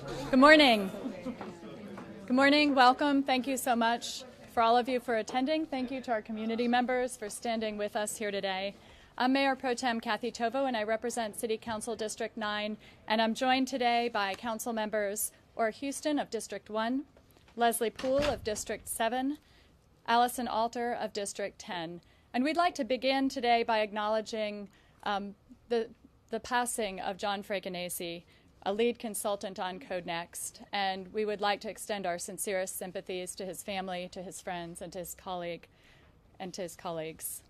Good morning. Good morning. Welcome. Thank you so much for all of you for attending. Thank you to our community members for standing with us here today. I'm Mayor Pro Tem Kathy Tovo, and I represent City Council District 9, and I'm joined today by council members Ora Houston of District 1, Leslie Poole of District 7, Allison Alter of District 10. And we'd like to begin today by acknowledging the passing of John Fraganesi, a lead consultant on Code Next, and we would like to extend our sincerest sympathies to his family, to his friends, and to his colleagues.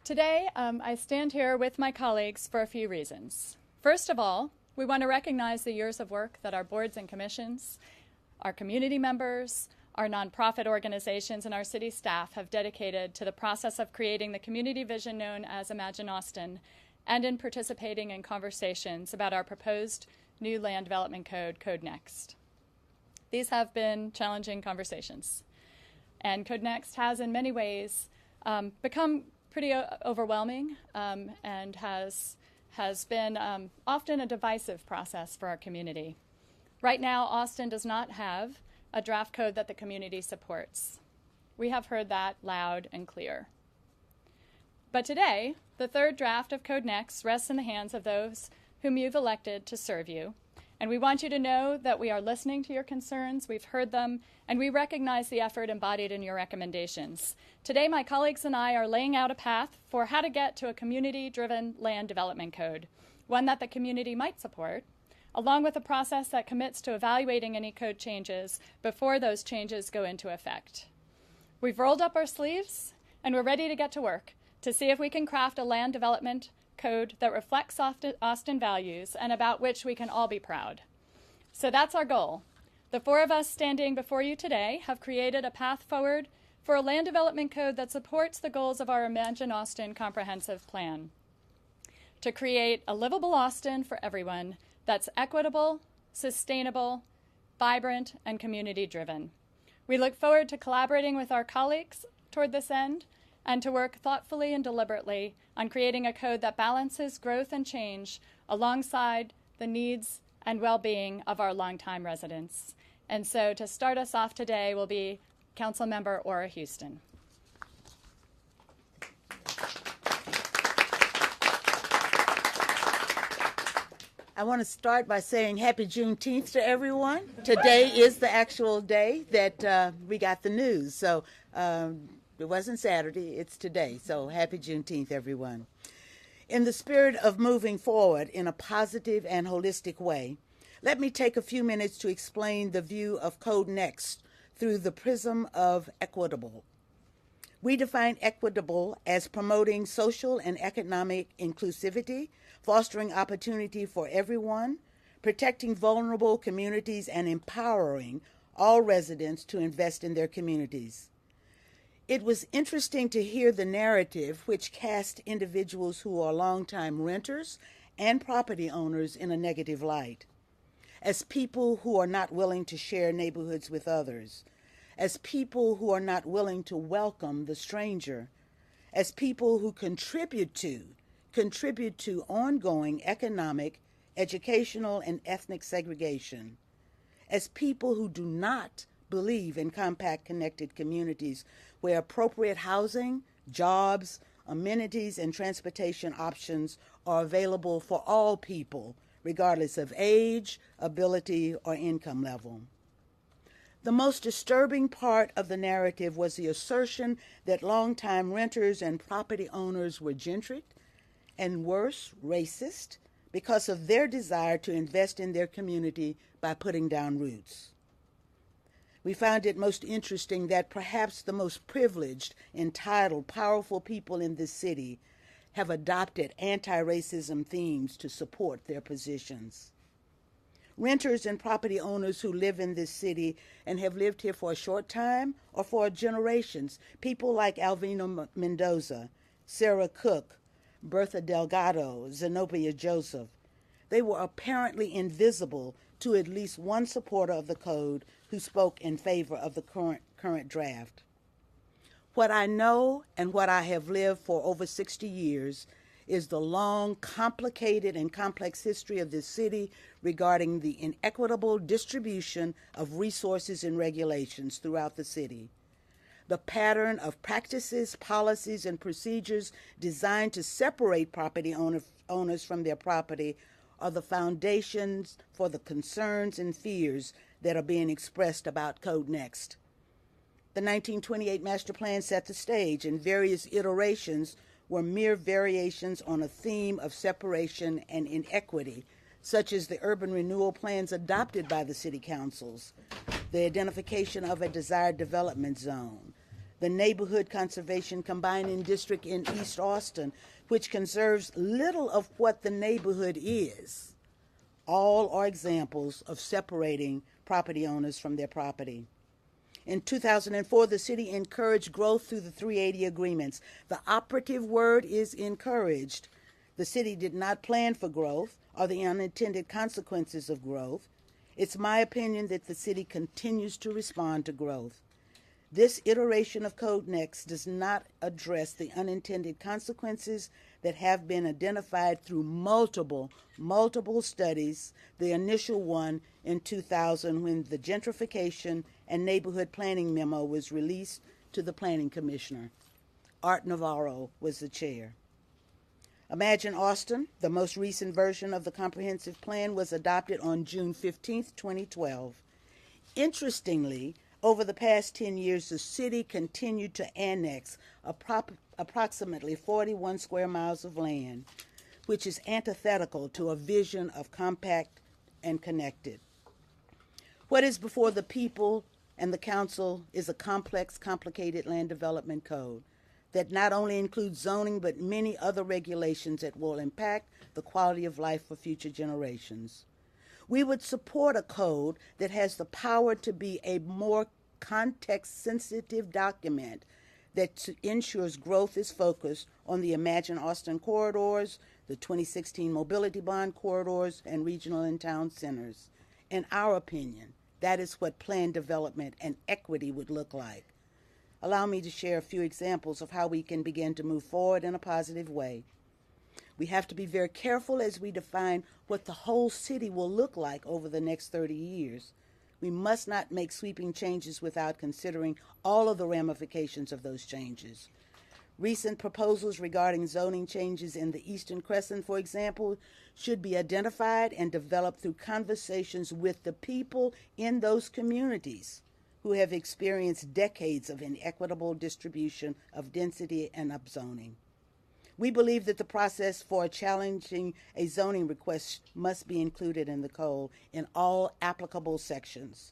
Today, I stand here with my colleagues for a few reasons. First of all, we want to recognize the years of work that our boards and commissions, our community members, our nonprofit organizations, and our city staff have dedicated to the process of creating the community vision known as Imagine Austin, and in participating in conversations about our proposed new land development code, Code Next. These have been challenging conversations, and Code Next has in many ways become pretty overwhelming and has been often a divisive process for our community. Right now, Austin does not have a draft code that the community supports. We have heard that loud and clear. But today, the third draft of Code Next rests in the hands of those whom you've elected to serve you. And we want you to know that we are listening to your concerns, we've heard them, and we recognize the effort embodied in your recommendations. Today, my colleagues and I are laying out a path for how to get to a community-driven land development code, one that the community might support, along with a process that commits to evaluating any code changes before those changes go into effect. We've rolled up our sleeves, and we're ready to get to work to see if we can craft a land development code that reflects Austin values and about which we can all be proud. So that's our goal. The four of us standing before you today have created a path forward for a land development code that supports the goals of our Imagine Austin comprehensive plan. To create a livable Austin for everyone that's equitable, sustainable, vibrant, and community-driven. We look forward to collaborating with our colleagues toward this end and to work thoughtfully and deliberately on creating a code that balances growth and change alongside the needs and well-being of our longtime residents. And so to start us off today will be Councilmember Ora Houston. I want to start by saying happy Juneteenth to everyone. Today is the actual day that we got the news. So it wasn't Saturday, it's today. So happy Juneteenth, everyone. In the spirit of moving forward in a positive and holistic way, let me take a few minutes to explain the view of Code Next through the prism of equitable. We define equitable as promoting social and economic inclusivity, fostering opportunity for everyone, protecting vulnerable communities, and empowering all residents to invest in their communities. It was interesting to hear the narrative which cast individuals who are longtime renters and property owners in a negative light, as people who are not willing to share neighborhoods with others, as people who are not willing to welcome the stranger, as people who contribute to ongoing economic, educational, and ethnic segregation, as people who do not believe in compact, connected communities where appropriate housing, jobs, amenities, and transportation options are available for all people, regardless of age, ability, or income level. The most disturbing part of the narrative was the assertion that longtime renters and property owners were gentrified, and worse, racist, because of their desire to invest in their community by putting down roots. We found it most interesting that perhaps the most privileged, entitled, powerful people in this city have adopted anti-racism themes to support their positions. Renters and property owners who live in this city and have lived here for a short time or for generations, people like Alvina Mendoza, Sarah Cook, Bertha Delgado, Zenobia Joseph, they were apparently invisible to at least one supporter of the code who spoke in favor of the current draft. What I know and what I have lived for over 60 years is the long, complicated, and complex history of this city regarding the inequitable distribution of resources and regulations throughout the city. The pattern of practices, policies, and procedures designed to separate property owners from their property are the foundations for the concerns and fears that are being expressed about Code Next. The 1928 Master Plan set the stage, and various iterations were mere variations on a theme of separation and inequity, such as the urban renewal plans adopted by the city councils, the identification of a desired development zone, the neighborhood conservation combining district in East Austin, which conserves little of what the neighborhood is. All are examples of separating property owners from their property. In 2004, the city encouraged growth through the 380 agreements. The operative word is encouraged. The city did not plan for growth or the unintended consequences of growth. It's my opinion that the city continues to respond to growth. This iteration of Code Next does not address the unintended consequences that have been identified through multiple studies, the initial one in 2000 when the gentrification and neighborhood planning memo was released to the planning commissioner. Art Navarro was the chair. Imagine Austin, the most recent version of the comprehensive plan, was adopted on June 15, 2012. Interestingly, over the past 10 years, the city continued to annex approximately 41 square miles of land, which is antithetical to a vision of compact and connected. What is before the people and the council is a complex, complicated land development code that not only includes zoning, but many other regulations that will impact the quality of life for future generations. We would support a code that has the power to be a more context-sensitive document that ensures growth is focused on the Imagine Austin corridors, the 2016 mobility bond corridors, and regional and town centers. In our opinion, that is what planned development and equity would look like. Allow me to share a few examples of how we can begin to move forward in a positive way. We have to be very careful as we define what the whole city will look like over the next 30 years. We must not make sweeping changes without considering all of the ramifications of those changes. Recent proposals regarding zoning changes in the Eastern Crescent, for example, should be identified and developed through conversations with the people in those communities who have experienced decades of inequitable distribution of density and upzoning. We believe that the process for challenging a zoning request must be included in the code in all applicable sections.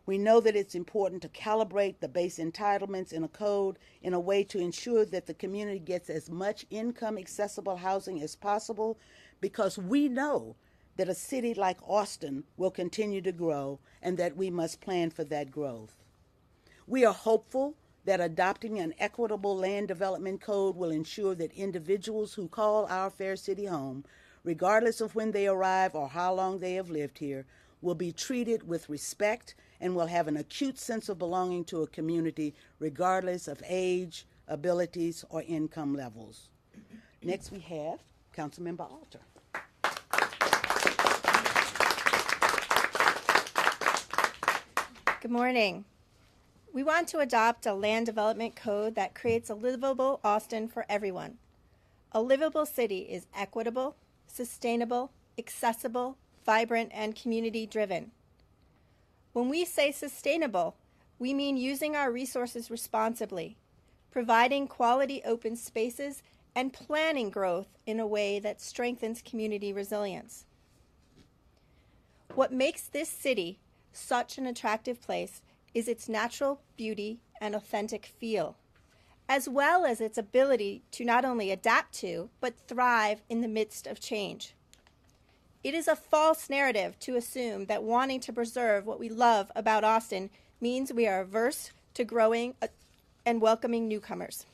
We know that it's important to calibrate the base entitlements in a code in a way to ensure that the community gets as much income accessible housing as possible, because we know that a city like Austin will continue to grow and that we must plan for that growth. We are hopeful that adopting an equitable land development code will ensure that individuals who call our fair city home, regardless of when they arrive or how long they have lived here, will be treated with respect and will have an acute sense of belonging to a community regardless of age, abilities, or income levels. Next we have Councilmember Alter. Good morning. We want to adopt a land development code that creates a livable Austin for everyone. A livable city is equitable, sustainable, accessible, vibrant, and community-driven. When we say sustainable, we mean using our resources responsibly, providing quality open spaces, and planning growth in a way that strengthens community resilience. What makes this city such an attractive place is its natural beauty and authentic feel, as well as its ability to not only adapt to, but thrive in the midst of change. It is a false narrative to assume that wanting to preserve what we love about Austin means we are averse to growing and welcoming newcomers.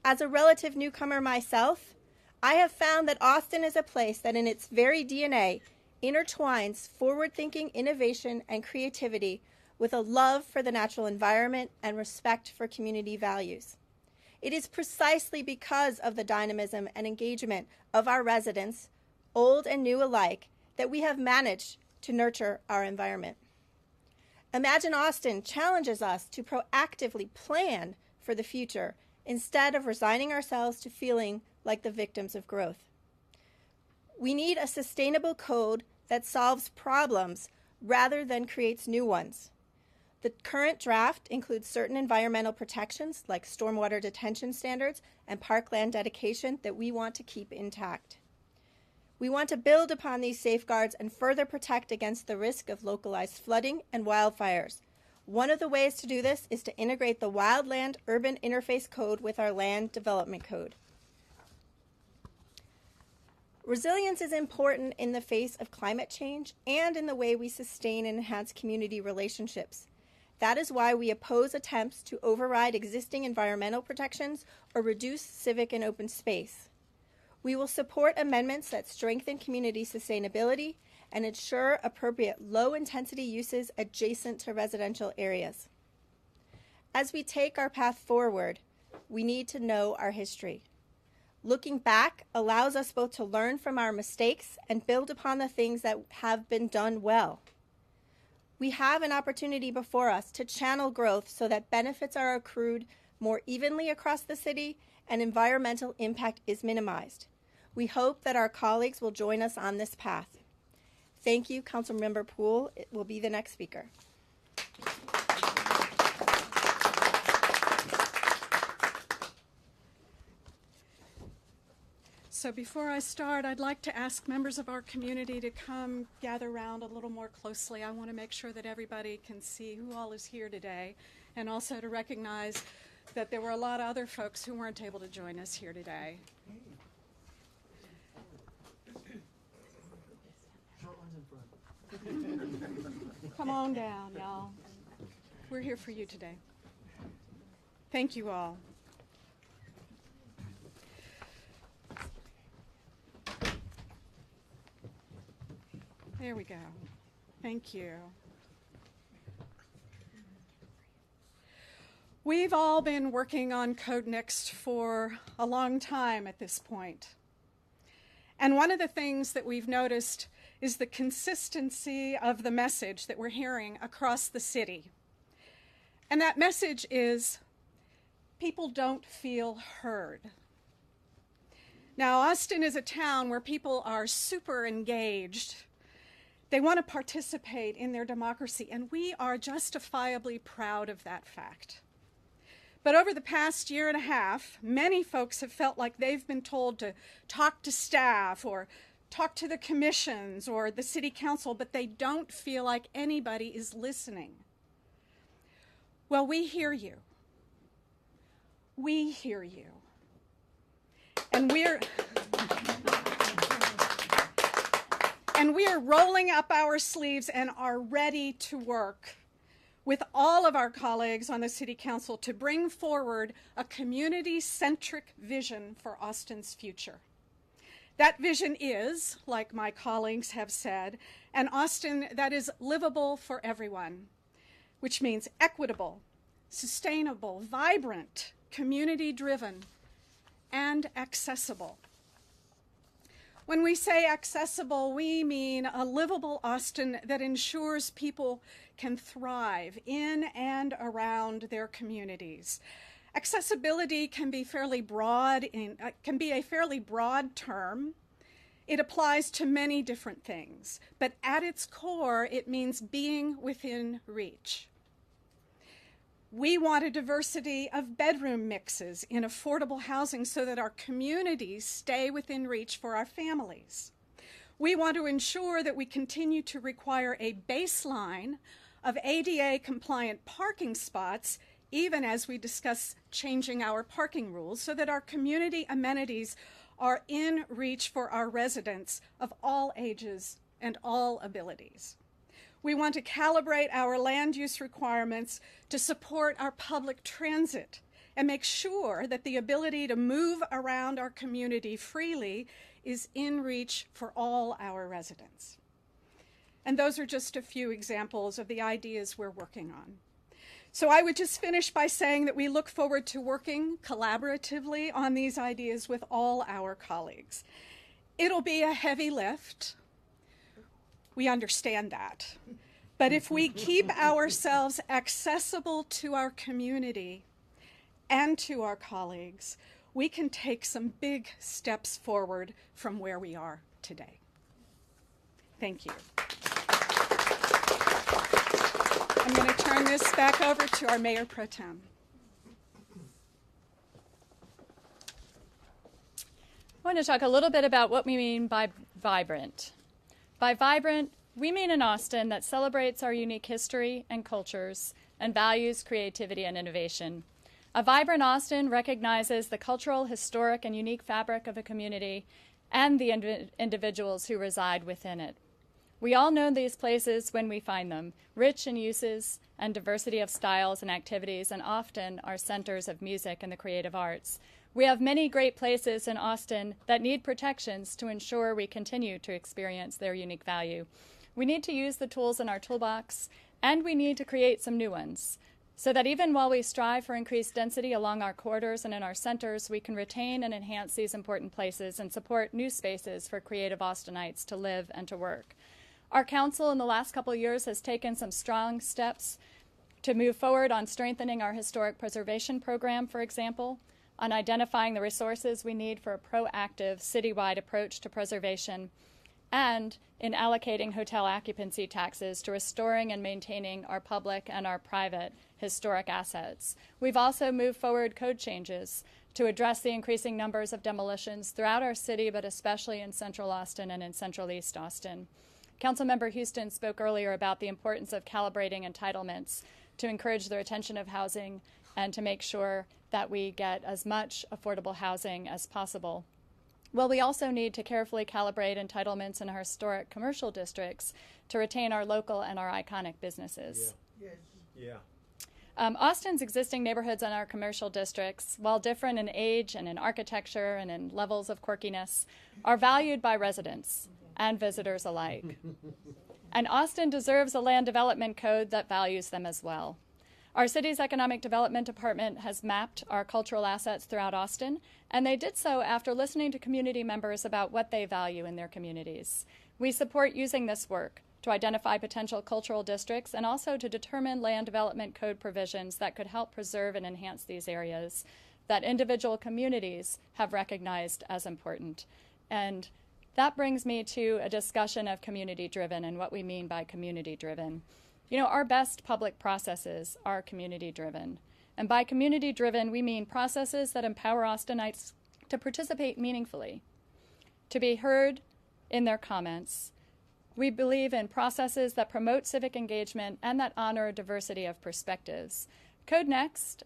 As a relative newcomer myself, I have found that Austin is a place that in its very DNA intertwines forward-thinking innovation and creativity with a love for the natural environment and respect for community values. It is precisely because of the dynamism and engagement of our residents, old and new alike, that we have managed to nurture our environment. Imagine Austin challenges us to proactively plan for the future instead of resigning ourselves to feeling like the victims of growth. We need a sustainable code that solves problems rather than creates new ones. The current draft includes certain environmental protections like stormwater detention standards and parkland dedication that we want to keep intact. We want to build upon these safeguards and further protect against the risk of localized flooding and wildfires. One of the ways to do this is to integrate the Wildland Urban Interface Code with our Land Development Code. Resilience is important in the face of climate change and in the way we sustain and enhance community relationships. That is why we oppose attempts to override existing environmental protections or reduce civic and open space. We will support amendments that strengthen community sustainability and ensure appropriate low-intensity uses adjacent to residential areas. As we take our path forward, we need to know our history. Looking back allows us both to learn from our mistakes and build upon the things that have been done well. We have an opportunity before us to channel growth so that benefits are accrued more evenly across the city and environmental impact is minimized. We hope that our colleagues will join us on this path. Thank you, Councilmember Poole. It will be the next speaker. So before I start, I'd like to ask members of our community to come gather around a little more closely. I want to make sure that everybody can see who all is here today, and also to recognize that there were a lot of other folks who weren't able to join us here today. Come on down, y'all. We're here for you today. Thank you all. There we go. Thank you. We've all been working on Code Next for a long time at this point. And one of the things that we've noticed is the consistency of the message that we're hearing across the city. And that message is, people don't feel heard. Now, Austin is a town where people are super engaged. They want to participate in their democracy, and we are justifiably proud of that fact. But over the past year and a half, many folks have felt like they've been told to talk to staff or talk to the commissions or the city council, but they don't feel like anybody is listening. Well, we hear you. We hear you. And we are rolling up our sleeves and are ready to work with all of our colleagues on the City Council to bring forward a community-centric vision for Austin's future. That vision is, like my colleagues have said, an Austin that is livable for everyone, which means equitable, sustainable, vibrant, community-driven, and accessible. When we say accessible, we mean a livable Austin that ensures people can thrive in and around their communities. Accessibility can be a fairly broad term. It applies to many different things, but at its core, it means being within reach. We want a diversity of bedroom mixes in affordable housing so that our communities stay within reach for our families. We want to ensure that we continue to require a baseline of ADA-compliant parking spots, even as we discuss changing our parking rules, so that our community amenities are in reach for our residents of all ages and all abilities. We want to calibrate our land use requirements to support our public transit and make sure that the ability to move around our community freely is in reach for all our residents. And those are just a few examples of the ideas we're working on. So I would just finish by saying that we look forward to working collaboratively on these ideas with all our colleagues. It'll be a heavy lift. We understand that. But if we keep ourselves accessible to our community and to our colleagues, we can take some big steps forward from where we are today. Thank you. I'm going to turn this back over to our Mayor Pro Tem. I want to talk a little bit about what we mean by vibrant. By vibrant, we mean an Austin that celebrates our unique history and cultures and values creativity and innovation. A vibrant Austin recognizes the cultural, historic, and unique fabric of a community and the individuals who reside within it. We all know these places when we find them, rich in uses and diversity of styles and activities, and often are centers of music and the creative arts. We have many great places in Austin that need protections to ensure we continue to experience their unique value. We need to use the tools in our toolbox, and we need to create some new ones, so that even while we strive for increased density along our corridors and in our centers, we can retain and enhance these important places and support new spaces for creative Austinites to live and to work. Our council in the last couple of years has taken some strong steps to move forward on strengthening our historic preservation program, for example, on identifying the resources we need for a proactive citywide approach to preservation, and in allocating hotel occupancy taxes to restoring and maintaining our public and our private historic assets. We've also moved forward code changes to address the increasing numbers of demolitions throughout our city, but especially in Central Austin and in Central East Austin. Councilmember Houston spoke earlier about the importance of calibrating entitlements to encourage the retention of housing and to make sure that we get as much affordable housing as possible. Well, we also need to carefully calibrate entitlements in our historic commercial districts to retain our local and our iconic businesses. Austin's existing neighborhoods and our commercial districts, while different in age and in architecture and in levels of quirkiness, are valued by residents and visitors alike. And Austin deserves a land development code that values them as well. Our city's economic development department has mapped our cultural assets throughout Austin, and they did so after listening to community members about what they value in their communities. We support using this work to identify potential cultural districts and also to determine land development code provisions that could help preserve and enhance these areas that individual communities have recognized as important. And that brings me to a discussion of community-driven and what we mean by community-driven. You know, our best public processes are community-driven. And by community-driven, we mean processes that empower Austinites to participate meaningfully, to be heard in their comments. We believe in processes that promote civic engagement and that honor diversity of perspectives. Code Next,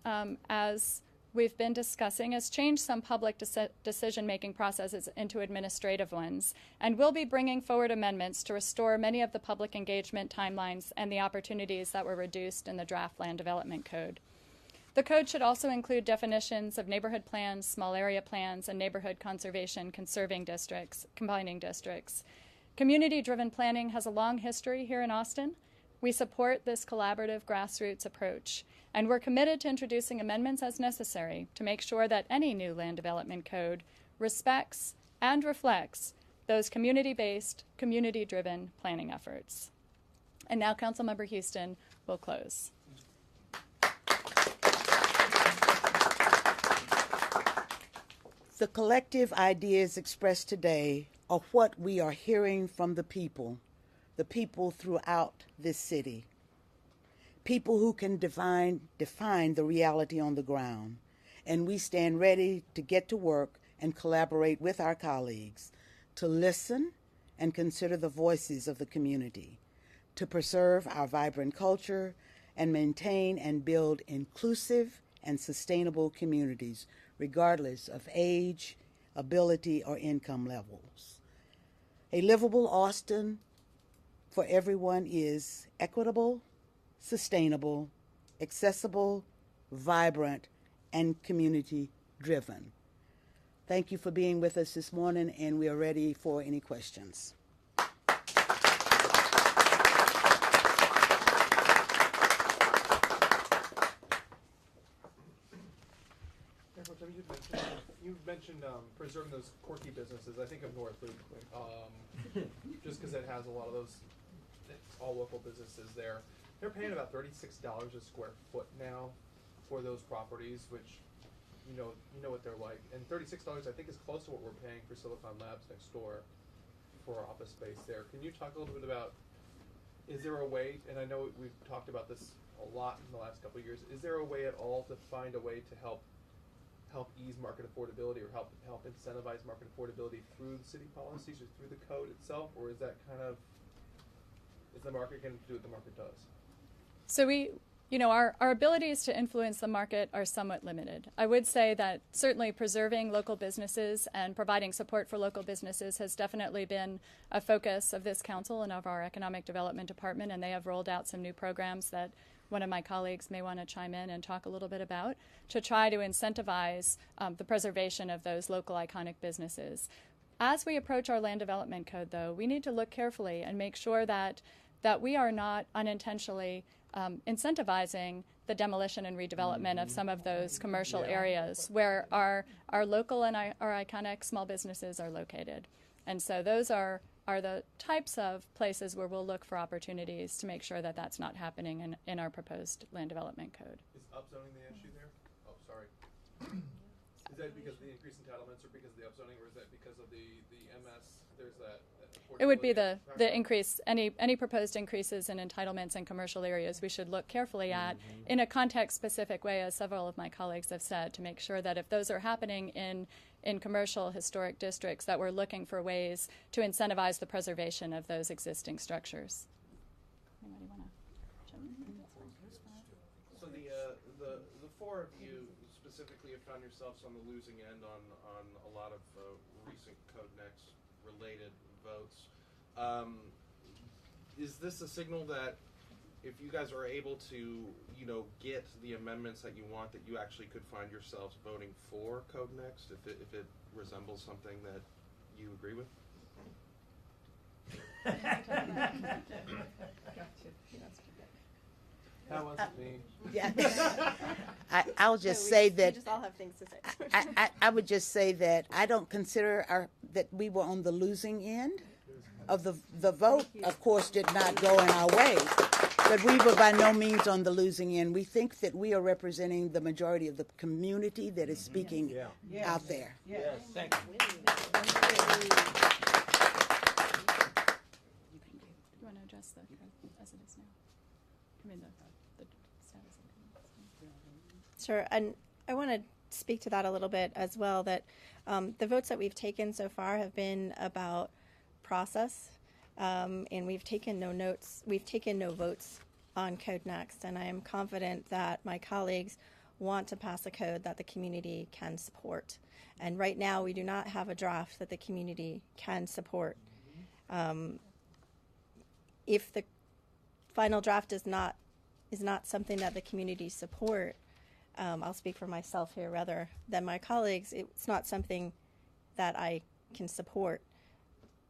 as we've been discussing, has changed some public decision-making processes into administrative ones, and we'll be bringing forward amendments to restore many of the public engagement timelines and the opportunities that were reduced in the draft Land Development Code. The code should also include definitions of neighborhood plans, small area plans, and neighborhood conservation conserving districts, combining districts. Community-driven planning has a long history here in Austin. We support this collaborative grassroots approach, and we're committed to introducing amendments as necessary to make sure that any new land development code respects and reflects those community-based, community-driven planning efforts. And now Councilmember Houston will close. The collective ideas expressed today are what we are hearing from the people throughout this city. People who can define the reality on the ground. And we stand ready to get to work and collaborate with our colleagues to listen and consider the voices of the community, to preserve our vibrant culture and maintain and build inclusive and sustainable communities, regardless of age, ability, or income levels. A livable Austin for everyone is equitable, sustainable, accessible, vibrant, and community-driven. Thank you for being with us this morning, and we are ready for any questions. mentioned preserving those quirky businesses. I think of North Loop, just because it has a lot of those, it's all local businesses there. They're paying about $36 a square foot now for those properties, which you know what they're like. And $36 I think is close to what we're paying for Silicon Labs next door for office space there. Can you talk a little bit about, is there a way, and I know we've talked about this a lot in the last couple of years, is there a way at all to find a way to help ease market affordability or help incentivize market affordability through the city policies or through the code itself, or is that kind of, is the market going to do what the market does? So our abilities to influence the market are somewhat limited. I would say that certainly preserving local businesses and providing support for local businesses has definitely been a focus of this council and of our economic development department, and they have rolled out some new programs that one of my colleagues may want to chime in and talk a little bit about to try to incentivize the preservation of those local iconic businesses. As we approach our land development code, though, we need to look carefully and make sure that we are not unintentionally incentivizing the demolition and redevelopment of some of those commercial areas where our local and our iconic small businesses are located. And so those are the types of places where we'll look for opportunities to make sure that that's not happening in our proposed land development code. Is upzoning the issue there? Oh, sorry. Is that because of the increased entitlements or because of the upzoning, or is that because of the MS? There's that It would be the increase, any proposed increases in entitlements in commercial areas we should look carefully at in a context-specific way, as several of my colleagues have said, to make sure that if those are happening in commercial historic districts, that we're looking for ways to incentivize the preservation of those existing structures. Anybody want to jump in? So the four of you specifically have found yourselves on the losing end on a lot of recent Code Next related votes. Is this a signal that if you guys are able to, get the amendments that you want, that you actually could find yourselves voting for Code Next if it resembles something that you agree with? That wasn't me. Yeah. I'll just say that we just all have things to say. I would just say that I don't consider that we were on the losing end of the vote. Of course, did not go in our way, but we were by no means on the losing end. We think that we are representing the majority of the community that is speaking out there. Yes, thank you. You want to address the code as it is now? I mean, the status of it. Sure, and I want to speak to that a little bit as well, that the votes that we've taken so far have been about process, and we've taken no votes on Code Next, and I am confident that my colleagues want to pass a code that the community can support. And right now we do not have a draft that the community can support. If the final draft is not something that the community support, I'll speak for myself here rather than my colleagues, it's not something that I can support.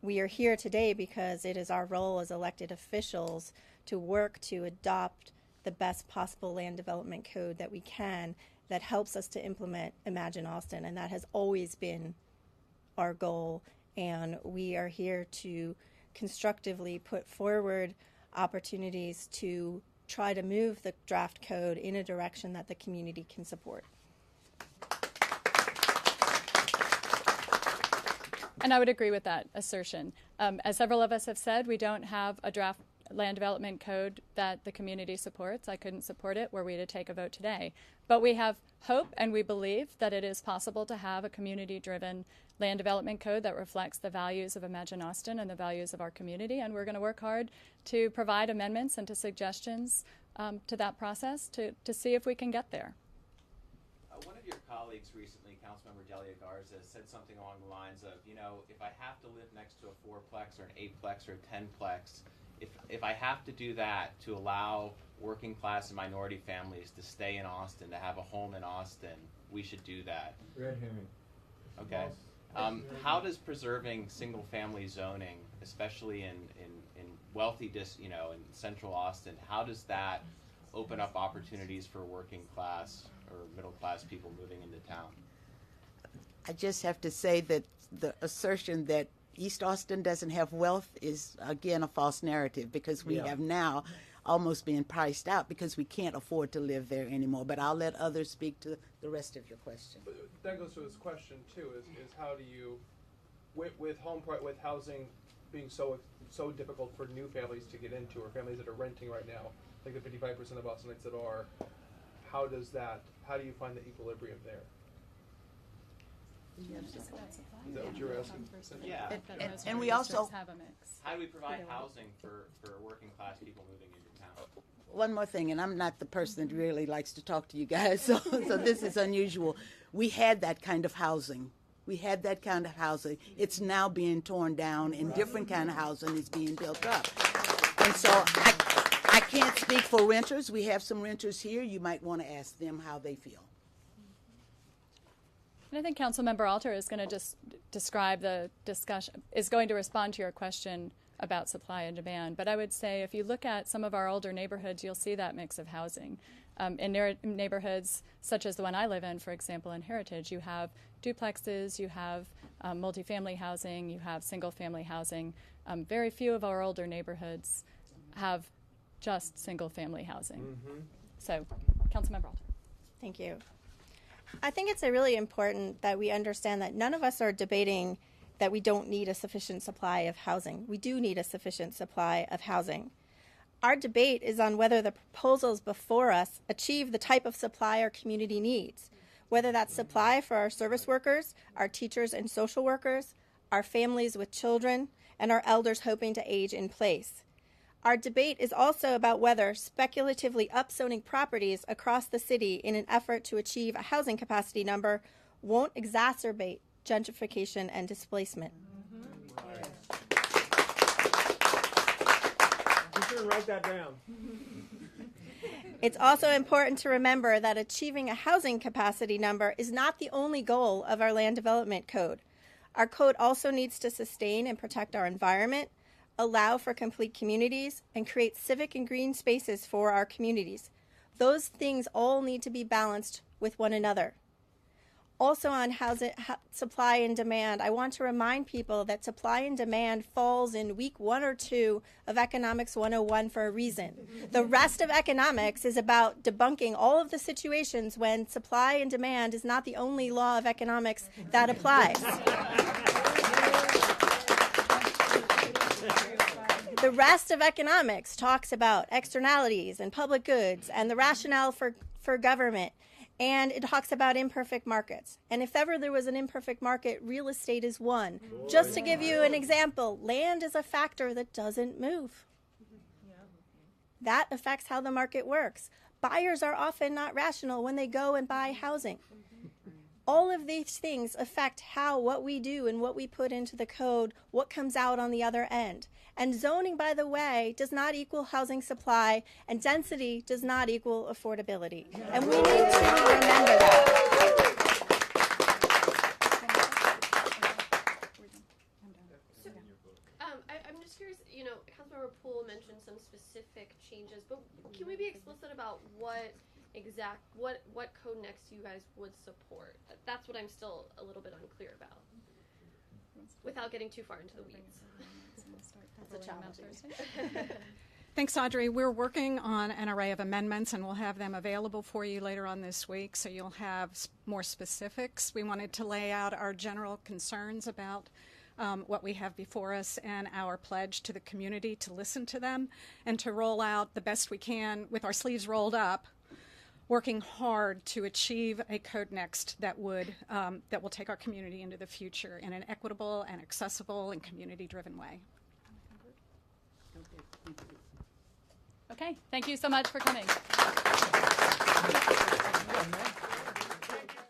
We are here today because it is our role as elected officials to work to adopt the best possible land development code that we can that helps us to implement Imagine Austin, and that has always been our goal. And we are here to constructively put forward opportunities to try to move the draft code in a direction that the community can support. And I would agree with that assertion. As several of us have said, we don't have a draft land development code that the community supports. I couldn't support it were we to take a vote today. But we have hope and we believe that it is possible to have a community-driven land development code that reflects the values of Imagine Austin and the values of our community. And we're going to work hard to provide amendments and to suggestions to that process to see if we can get there. One of your colleagues recently, Councilmember Delia Garza, said something along the lines of, if I have to live next to a 4-plex or an 8-plex or a 10-plex, if I have to do that to allow working class and minority families to stay in Austin, to have a home in Austin, we should do that. Red herring. Okay. How does preserving single-family zoning, especially in wealthy, in central Austin, how does that open up opportunities for working class or middle class people moving into town? I just have to say that the assertion that East Austin doesn't have wealth is, again, a false narrative, because we have now almost been priced out because we can't afford to live there anymore. But I'll let others speak to the rest of your question. But that goes to his question too: is how do you, with housing being so difficult for new families to get into, or families that are renting right now, like the 55% of Austinites that are, how do you find the equilibrium there? Is that what you're asking? Yeah. And we also have a mix. How do we provide housing for working class people moving into town? one more thing, and I'm not the person that really likes to talk to you guys, so this is unusual. We had that kind of housing. It's now being torn down, and different kind of housing is being built up. And so I can't speak for renters. We have some renters here. You might want to ask them how they feel. And I think Councilmember Alter is going to just describe the discussion, is going to respond to your question about supply and demand. But I would say if you look at some of our older neighborhoods, you'll see that mix of housing. In neighborhoods such as the one I live in, for example, in Heritage, you have duplexes, you have multifamily housing, you have single-family housing. Very few of our older neighborhoods have just single-family housing. Mm-hmm. So, Councilmember Alter. Thank you. I think it's really important that we understand that none of us are debating that we don't need a sufficient supply of housing. We do need a sufficient supply of housing. Our debate is on whether the proposals before us achieve the type of supply our community needs, whether that's supply for our service workers, our teachers and social workers, our families with children, and our elders hoping to age in place. Our debate is also about whether speculatively upzoning properties across the city in an effort to achieve a housing capacity number won't exacerbate gentrification and displacement. Be sure and write that down. It's also important to remember that achieving a housing capacity number is not the only goal of our land development code. Our code also needs to sustain and protect our environment, allow for complete communities, and create civic and green spaces for our communities. Those things all need to be balanced with one another. Also on housing, supply and demand, I want to remind people that supply and demand falls in week 1 or 2 of Economics 101 for a reason. The rest of economics is about debunking all of the situations when supply and demand is not the only law of economics that applies. The rest of economics talks about externalities and public goods and the rationale for government. And it talks about imperfect markets. And if ever there was an imperfect market, real estate is one. Just to give you an example, land is a factor that doesn't move. That affects how the market works. Buyers are often not rational when they go and buy housing. All of these things affect what we do and what we put into the code, what comes out on the other end. And zoning, by the way, does not equal housing supply, and density does not equal affordability. And we need to remember that. I'm just curious, Councilmember Poole mentioned some specific changes, but can we be explicit about what code next you guys would support? That's what I'm still a little bit unclear about, without getting too far into the weeds. That's a challenge. Thanks, Audrey. We're working on an array of amendments, and we'll have them available for you later on this week, so you'll have more specifics. We wanted to lay out our general concerns about what we have before us and our pledge to the community to listen to them and to roll out the best we can with our sleeves rolled up, working hard to achieve a code next that will take our community into the future in an equitable and accessible and community-driven way. Okay, thank you so much for coming. Thank you.